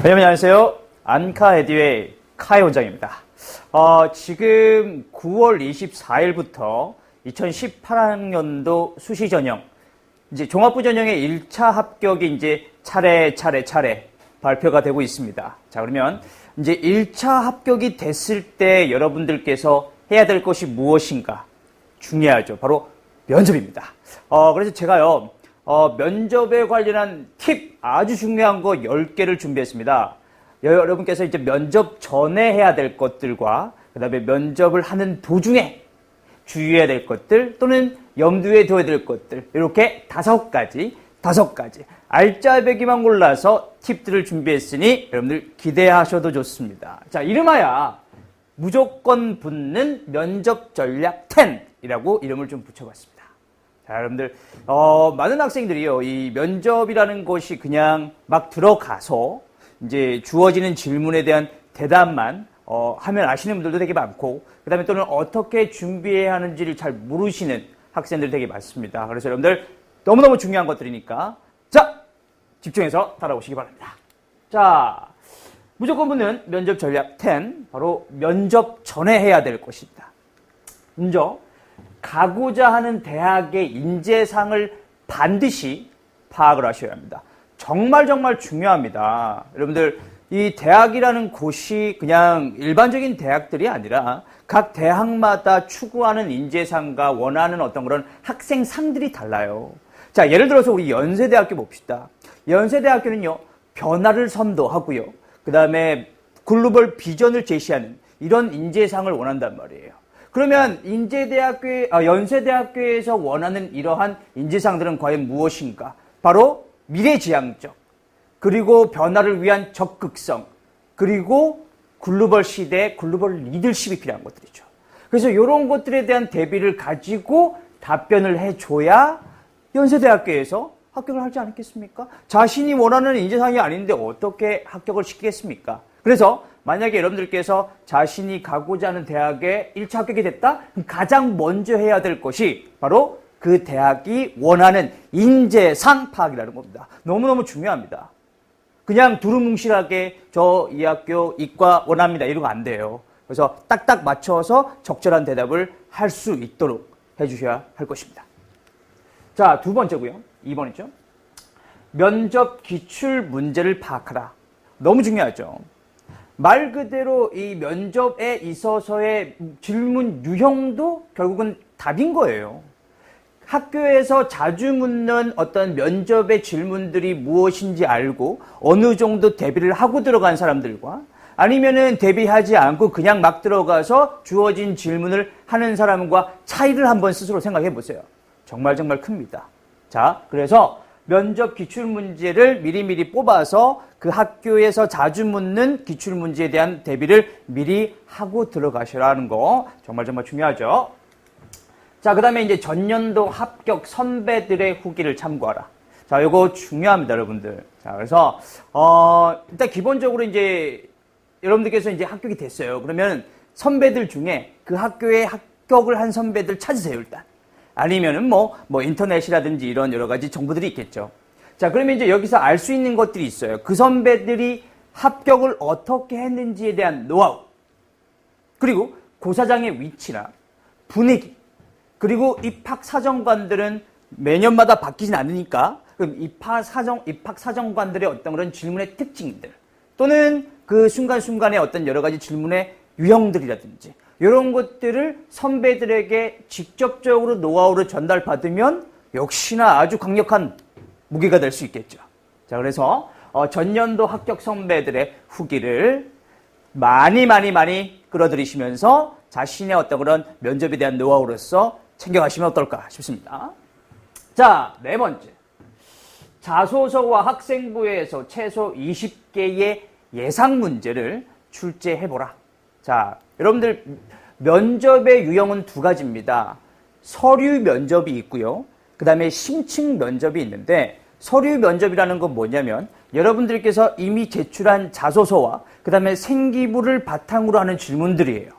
안녕하세요. 안카에듀의 카이 원장입니다. 지금 9월 24일부터 2018학년도 수시 전형, 이제 종합부 전형의 1차 합격이 이제 차례 발표가 되고 있습니다. 자, 그러면 이제 1차 합격이 됐을 때 여러분들께서 해야 될 것이 무엇인가? 중요하죠. 바로 면접입니다. 그래서 제가요, 면접에 관련한 팁 아주 중요한 거 10개를 준비했습니다. 여러분께서 이제 면접 전에 해야 될 것들과 그 다음에 면접을 하는 도중에 주의해야 될 것들 또는 염두에 둬야 될 것들, 이렇게 5가지 알짜배기만 골라서 팁들을 준비했으니 여러분들 기대하셔도 좋습니다. 자, 이름하여 무조건 붙는 면접 전략 10이라고 이름을 좀 붙여봤습니다. 자, 여러분들, 많은 학생들이요, 이 면접이라는 것이 그냥 막 들어가서 이제 주어지는 질문에 대한 대답만 하면 아시는 분들도 되게 많고, 그 다음에 또는 어떻게 준비해야 하는지를 잘 모르시는 학생들이 되게 많습니다. 그래서 여러분들 너무너무 중요한 것들이니까, 자, 집중해서 따라오시기 바랍니다. 자, 무조건 붙는 면접 전략 10, 바로 면접 전에 해야 될 것입니다. 먼저, 가고자 하는 대학의 인재상을 반드시 파악을 하셔야 합니다. 정말 중요합니다. 여러분들, 이 대학이라는 곳이 그냥 일반적인 대학들이 아니라 각 대학마다 추구하는 인재상과 원하는 어떤 그런 학생상들이 달라요. 자, 예를 들어서 우리 연세대학교 봅시다. 연세대학교는요, 변화를 선도하고요, 그 다음에 글로벌 비전을 제시하는 이런 인재상을 원한단 말이에요. 그러면 연세대학교에서 원하는 이러한 인재상들은 과연 무엇인가? 바로 미래지향적, 그리고 변화를 위한 적극성, 그리고 글로벌 시대의 글로벌 리더십이 필요한 것들이죠. 그래서 이런 것들에 대한 대비를 가지고 답변을 해줘야 연세대학교에서 합격을 하지 않겠습니까? 자신이 원하는 인재상이 아닌데 어떻게 합격을 시키겠습니까? 그래서 만약에 여러분들께서 자신이 가고자 하는 대학에 1차 합격이 됐다? 그럼 가장 먼저 해야 될 것이 바로 그 대학이 원하는 인재상 파악이라는 겁니다. 너무너무 중요합니다. 그냥 두루뭉실하게 저 이 학교 이과 원합니다, 이러면 안 돼요. 그래서 딱딱 맞춰서 적절한 대답을 할 수 있도록 해주셔야 할 것입니다. 자, 두 번째고요. 2번이죠. 면접 기출 문제를 파악하라. 너무 중요하죠. 말 그대로 이 면접에 있어서의 질문 유형도 결국은 답인 거예요. 학교에서 자주 묻는 어떤 면접의 질문들이 무엇인지 알고 어느 정도 대비를 하고 들어간 사람들과 아니면은 대비하지 않고 그냥 막 들어가서 주어진 질문을 하는 사람과 차이를 한번 스스로 생각해 보세요. 정말 큽니다. 자, 그래서 면접 기출문제를 미리 뽑아서 그 학교에서 자주 묻는 기출문제에 대한 대비를 미리 하고 들어가시라는 거 정말 중요하죠. 자, 그 다음에 이제 전년도 합격 선배들의 후기를 참고하라. 자, 요거 중요합니다, 여러분들. 자, 그래서, 일단 기본적으로 이제 여러분들께서 이제 합격이 됐어요. 그러면 선배들 중에 그 학교에 합격을 한 선배들 찾으세요, 일단. 아니면은 뭐 인터넷이라든지 이런 여러 가지 정보들이 있겠죠. 자, 그러면 이제 여기서 알 수 있는 것들이 있어요. 그 선배들이 합격을 어떻게 했는지에 대한 노하우, 그리고 고사장의 위치나 분위기, 그리고 입학사정관들은 매년마다 바뀌진 않으니까 그럼 입학사정관들의 어떤 그런 질문의 특징들 또는 그 순간순간의 어떤 여러 가지 질문의 유형들이라든지 이런 것들을 선배들에게 직접적으로 노하우를 전달받으면 역시나 아주 강력한 무기가 될 수 있겠죠. 자, 그래서 전년도 합격 선배들의 후기를 많이 끌어들이시면서 자신의 어떤 그런 면접에 대한 노하우로서 챙겨가시면 어떨까 싶습니다. 자, 4번째. 자소서와 학생부에서 최소 20개의 예상 문제를 출제해보라. 자, 여러분들 면접의 유형은 2가지입니다. 서류 면접이 있고요. 그 다음에 심층 면접이 있는데 서류 면접이라는 건 뭐냐면 여러분들께서 이미 제출한 자소서와 그 다음에 생기부를 바탕으로 하는 질문들이에요.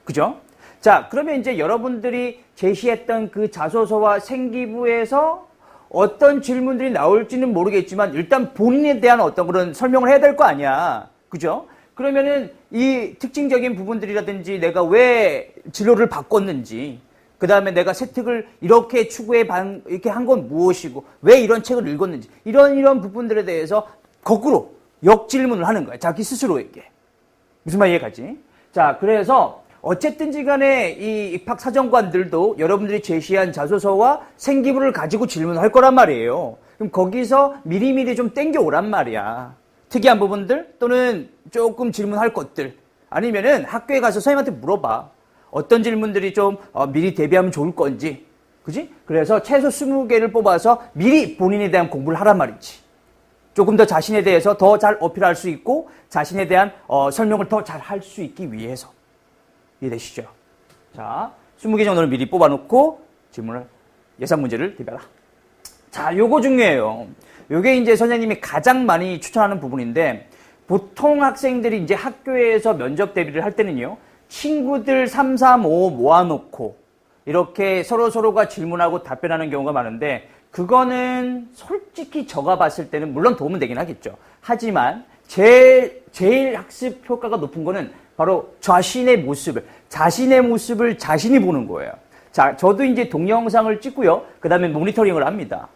그죠? 자, 그러면 이제 여러분들이 제시했던 그 자소서와 생기부에서 어떤 질문들이 나올지는 모르겠지만 일단 본인에 대한 어떤 그런 설명을 해야 될 거 아니야. 그죠? 그러면은 이 특징적인 부분들이라든지 내가 왜 진로를 바꿨는지, 그 다음에 내가 세특을 이렇게 추구해 이렇게 한 건 무엇이고, 왜 이런 책을 읽었는지, 이런 부분들에 대해서 거꾸로 역질문을 하는 거야. 자기 스스로에게. 무슨 말 이해가지? 자, 그래서 어쨌든지 간에 이 입학사정관들도 여러분들이 제시한 자소서와 생기부를 가지고 질문할 거란 말이에요. 그럼 거기서 미리미리 좀 땡겨오란 말이야. 특이한 부분들 또는 조금 질문할 것들, 아니면은 학교에 가서 선생님한테 물어봐. 어떤 질문들이 좀 미리 대비하면 좋을 건지. 그지? 그래서 최소 20개를 뽑아서 미리 본인에 대한 공부를 하란 말이지. 조금 더 자신에 대해서 더 잘 어필할 수 있고 자신에 대한 설명을 더 잘 할 수 있기 위해서. 이해되시죠? 자, 20개 정도는 미리 뽑아놓고 질문을, 예상 문제를 대비하라. 자, 요거 중요해요. 요게 이제 선생님이 가장 많이 추천하는 부분인데, 보통 학생들이 이제 학교에서 면접 대비를 할 때는요, 친구들 3, 3, 5 모아놓고 이렇게 서로가 질문하고 답변하는 경우가 많은데, 그거는 솔직히 제가 봤을 때는 물론 도움은 되긴 하겠죠. 하지만 제일 학습 효과가 높은 거는 바로 자신의 모습을 자신이 보는 거예요. 자, 저도 이제 동영상을 찍고요. 그 다음에 모니터링을 합니다.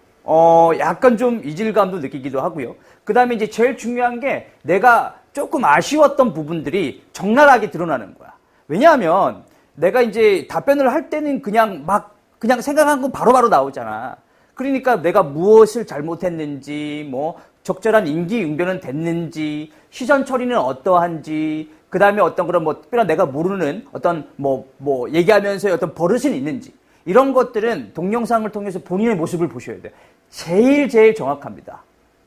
약간 좀 이질감도 느끼기도 하고요. 그 다음에 이제 제일 중요한 게 내가 조금 아쉬웠던 부분들이 적나라하게 드러나는 거야. 왜냐하면 내가 이제 답변을 할 때는 그냥 생각한 거 바로바로 나오잖아. 그러니까 내가 무엇을 잘못했는지, 뭐 적절한 임기응변은 됐는지, 시선 처리는 어떠한지, 그 다음에 어떤 그런 뭐 특별한 내가 모르는 어떤 뭐 얘기하면서의 어떤 버릇은 있는지, 이런 것들은 동영상을 통해서 본인의 모습을 보셔야 돼요. 제일 정확합니다.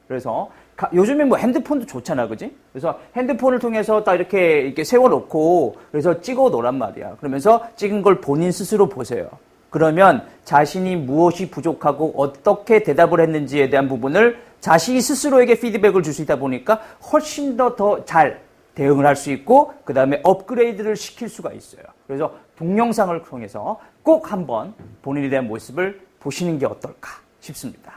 그래서 요즘에 뭐 핸드폰도 좋잖아, 그지? 그래서 핸드폰을 통해서 딱 이렇게 세워놓고 그래서 찍어 놓으란 말이야. 그러면서 찍은 걸 본인 스스로 보세요. 그러면 자신이 무엇이 부족하고 어떻게 대답을 했는지에 대한 부분을 자신이 스스로에게 피드백을 줄 수 있다 보니까 훨씬 더 잘 대응을 할 수 있고, 그 다음에 업그레이드를 시킬 수가 있어요. 그래서 동영상을 통해서 꼭 한번 본인에 대한 모습을 보시는 게 어떨까 싶습니다.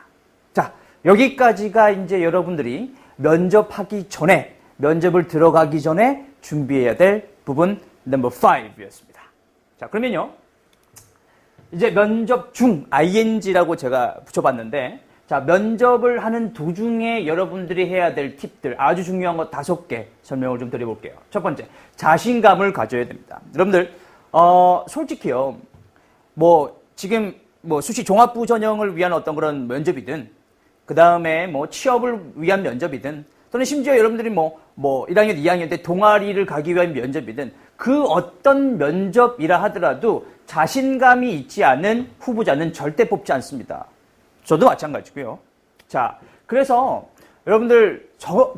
자, 여기까지가 이제 여러분들이 면접하기 전에, 면접을 들어가기 전에 준비해야 될 부분 넘버 5였습니다. 자, 그러면요. 이제 면접 중, ing라고 제가 붙여봤는데, 자, 면접을 하는 도중에 여러분들이 해야 될 팁들, 아주 중요한 거 5개 설명을 좀 드려볼게요. 첫 번째, 자신감을 가져야 됩니다. 여러분들, 솔직히요, 지금 수시 종합부 전형을 위한 어떤 그런 면접이든, 그 다음에 취업을 위한 면접이든, 또는 심지어 여러분들이 1학년, 2학년 때 동아리를 가기 위한 면접이든, 그 어떤 면접이라 하더라도 자신감이 있지 않은 후보자는 절대 뽑지 않습니다. 저도 마찬가지고요. 자, 그래서 여러분들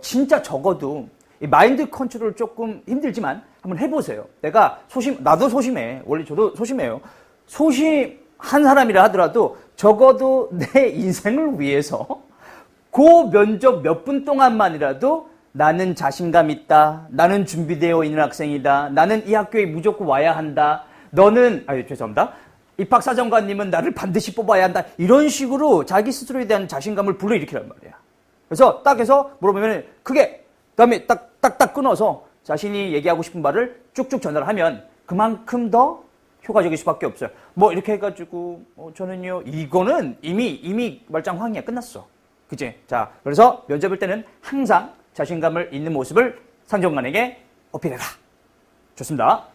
진짜 적어도 이 마인드 컨트롤 조금 힘들지만 한번 해보세요. 나도 소심해. 원래 저도 소심해요. 소심한 사람이라 하더라도 적어도 내 인생을 위해서 그 면접 몇 분 동안만이라도 나는 자신감 있다. 나는 준비되어 있는 학생이다. 나는 이 학교에 무조건 와야 한다. 죄송합니다. 입학사정관님은 나를 반드시 뽑아야 한다. 이런 식으로 자기 스스로에 대한 자신감을 불러일으키란 말이야. 그래서 딱 해서 물어보면 크게, 그 다음에 딱딱딱 끊어서 자신이 얘기하고 싶은 말을 쭉쭉 전달을 하면 그만큼 더 효과적일 수밖에 없어요. 이렇게 해가지고, 저는요, 이거는 이미 말짱황이야. 끝났어. 그치? 자, 그래서 면접일 때는 항상 자신감을 있는 모습을 상정관에게 어필해라. 좋습니다.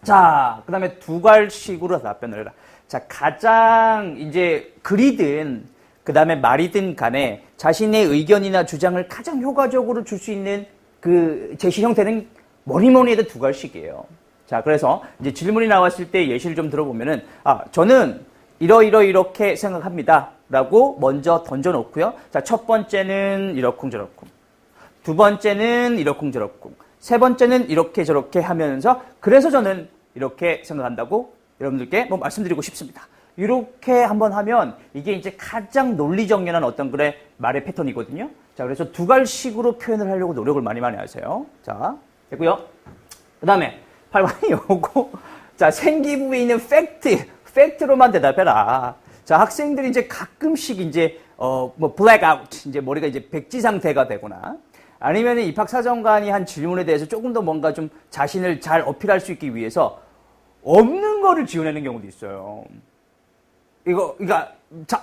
자, 그 다음에 2갈식으로 답변을 해라. 자, 가장 이제 글이든, 그 다음에 말이든 간에 자신의 의견이나 주장을 가장 효과적으로 줄 수 있는 그 제시 형태는 뭐니 해도 2갈식이에요. 자, 그래서 이제 질문이 나왔을 때 예시를 좀 들어보면은, 저는 이렇게 생각합니다. 라고 먼저 던져놓고요. 자, 첫 번째는 이러쿵저러쿵. 두 번째는 이러쿵저러쿵. 세 번째는 이렇게 저렇게 하면서 그래서 저는 이렇게 생각한다고 여러분들께 말씀드리고 싶습니다. 이렇게 한번 하면 이게 이제 가장 논리정연한 어떤 글의 말의 패턴이거든요. 자, 그래서 2갈식으로 표현을 하려고 노력을 많이 하세요. 자, 됐고요. 그 다음에 8번이 요거. 자, 생기부에 있는 팩트로만 대답해라. 자, 학생들이 이제 가끔씩 이제, 블랙아웃, 이제 머리가 이제 백지 상태가 되거나, 아니면 입학사정관이 한 질문에 대해서 조금 더 뭔가 좀 자신을 잘 어필할 수 있기 위해서 없는 거를 지어내는 경우도 있어요. 그러니까,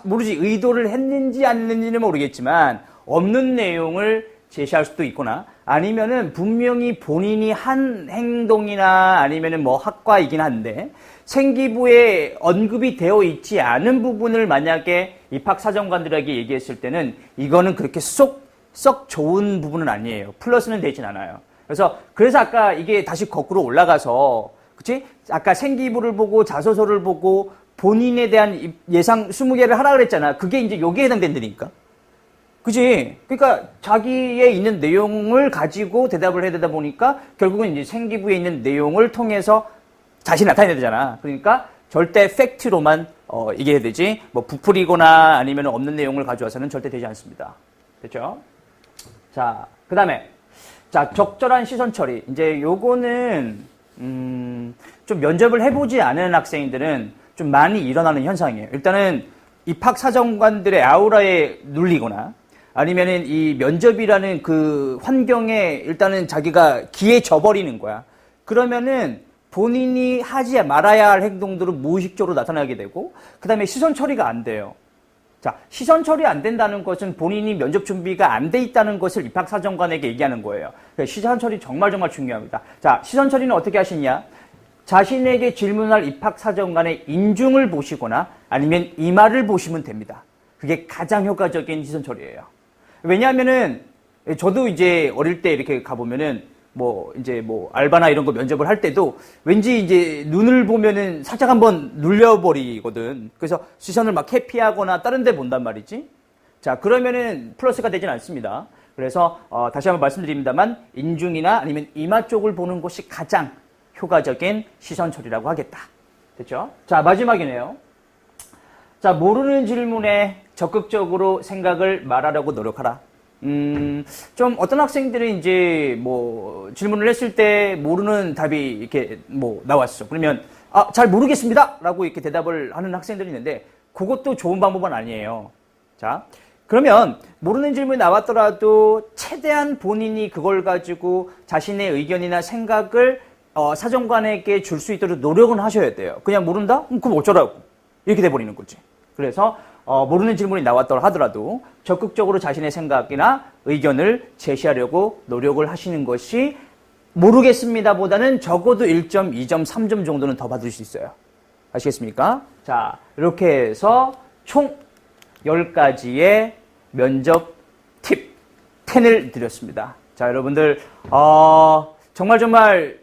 모르지, 의도를 했는지 안 했는지는 모르겠지만, 없는 내용을 제시할 수도 있거나, 아니면은 분명히 본인이 한 행동이나 아니면은 뭐 학과이긴 한데, 생기부에 언급이 되어 있지 않은 부분을 만약에 입학사정관들에게 얘기했을 때는, 이거는 그렇게 썩 좋은 부분은 아니에요. 플러스는 되진 않아요. 그래서 아까 이게 다시 거꾸로 올라가서, 그치? 아까 생기부를 보고 자소서를 보고 본인에 대한 예상 20개를 하라 그랬잖아. 그게 이제 여기에 해당된다니까. 그치? 그러니까 자기의 있는 내용을 가지고 대답을 해야 되다 보니까 결국은 이제 생기부에 있는 내용을 통해서 자신이 나타내야 되잖아. 그러니까 절대 팩트로만 얘기해야 되지. 뭐 부풀이거나 아니면 없는 내용을 가져와서는 절대 되지 않습니다. 됐죠? 자, 그 다음에 자, 적절한 시선 처리. 이제 요거는 좀 면접을 해보지 않은 학생들은 좀 많이 일어나는 현상이에요. 일단은 입학사정관들의 아우라에 눌리거나 아니면은 이 면접이라는 그 환경에 일단은 자기가 기에 져버리는 거야. 그러면은 본인이 하지 말아야 할 행동들은 무의식적으로 나타나게 되고, 그 다음에 시선 처리가 안 돼요. 자, 시선 처리 안 된다는 것은 본인이 면접 준비가 안 돼 있다는 것을 입학사정관에게 얘기하는 거예요. 시선 처리 정말 중요합니다. 자, 시선 처리는 어떻게 하시냐? 자신에게 질문할 입학사정관의 인중을 보시거나 아니면 이마를 보시면 됩니다. 그게 가장 효과적인 시선 처리예요. 왜냐하면은 저도 이제 어릴 때 이렇게 가보면은 알바나 이런 거 면접을 할 때도 왠지 이제 눈을 보면은 살짝 한번 눌려버리거든. 그래서 시선을 막 회피하거나 다른 데 본단 말이지. 자, 그러면은 플러스가 되진 않습니다. 그래서 다시 한번 말씀드립니다만 인중이나 아니면 이마 쪽을 보는 것이 가장 효과적인 시선 처리라고 하겠다. 됐죠? 자, 마지막이네요. 자, 모르는 질문에 적극적으로 생각을 말하려고 노력하라. 좀 어떤 학생들은 이제 질문을 했을 때 모르는 답이 이렇게 나왔어. 그러면 잘 모르겠습니다 라고 이렇게 대답을 하는 학생들이 있는데 그것도 좋은 방법은 아니에요. 자, 그러면 모르는 질문이 나왔더라도 최대한 본인이 그걸 가지고 자신의 의견이나 생각을 사정관에게 줄 수 있도록 노력은 하셔야 돼요. 그냥 모른다? 그럼 어쩌라고? 이렇게 돼버리는 거지. 그래서 모르는 질문이 나왔더라 하더라도 적극적으로 자신의 생각이나 의견을 제시하려고 노력을 하시는 것이 모르겠습니다보다는 적어도 1점, 2점, 3점 정도는 더 받을 수 있어요. 아시겠습니까? 자, 이렇게 해서 총 10가지의 면접 팁 10을 드렸습니다. 자, 여러분들 정말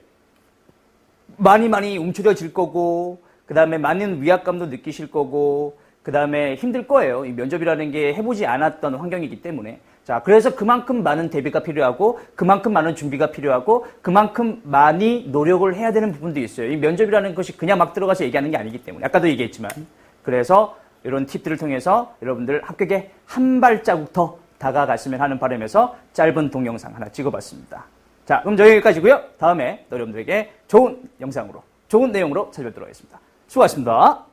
많이 움츠려질 거고 그 다음에 많은 위압감도 느끼실 거고 그 다음에 힘들 거예요. 이 면접이라는 게 해보지 않았던 환경이기 때문에. 자, 그래서 그만큼 많은 대비가 필요하고 그만큼 많은 준비가 필요하고 그만큼 많이 노력을 해야 되는 부분도 있어요. 이 면접이라는 것이 그냥 막 들어가서 얘기하는 게 아니기 때문에. 아까도 얘기했지만. 그래서 이런 팁들을 통해서 여러분들 합격에 한 발자국 더 다가갔으면 하는 바람에서 짧은 동영상 하나 찍어봤습니다. 자, 그럼 여기까지고요. 다음에 여러분들에게 좋은 영상으로, 좋은 내용으로 찾아뵙도록 하겠습니다. 수고하셨습니다.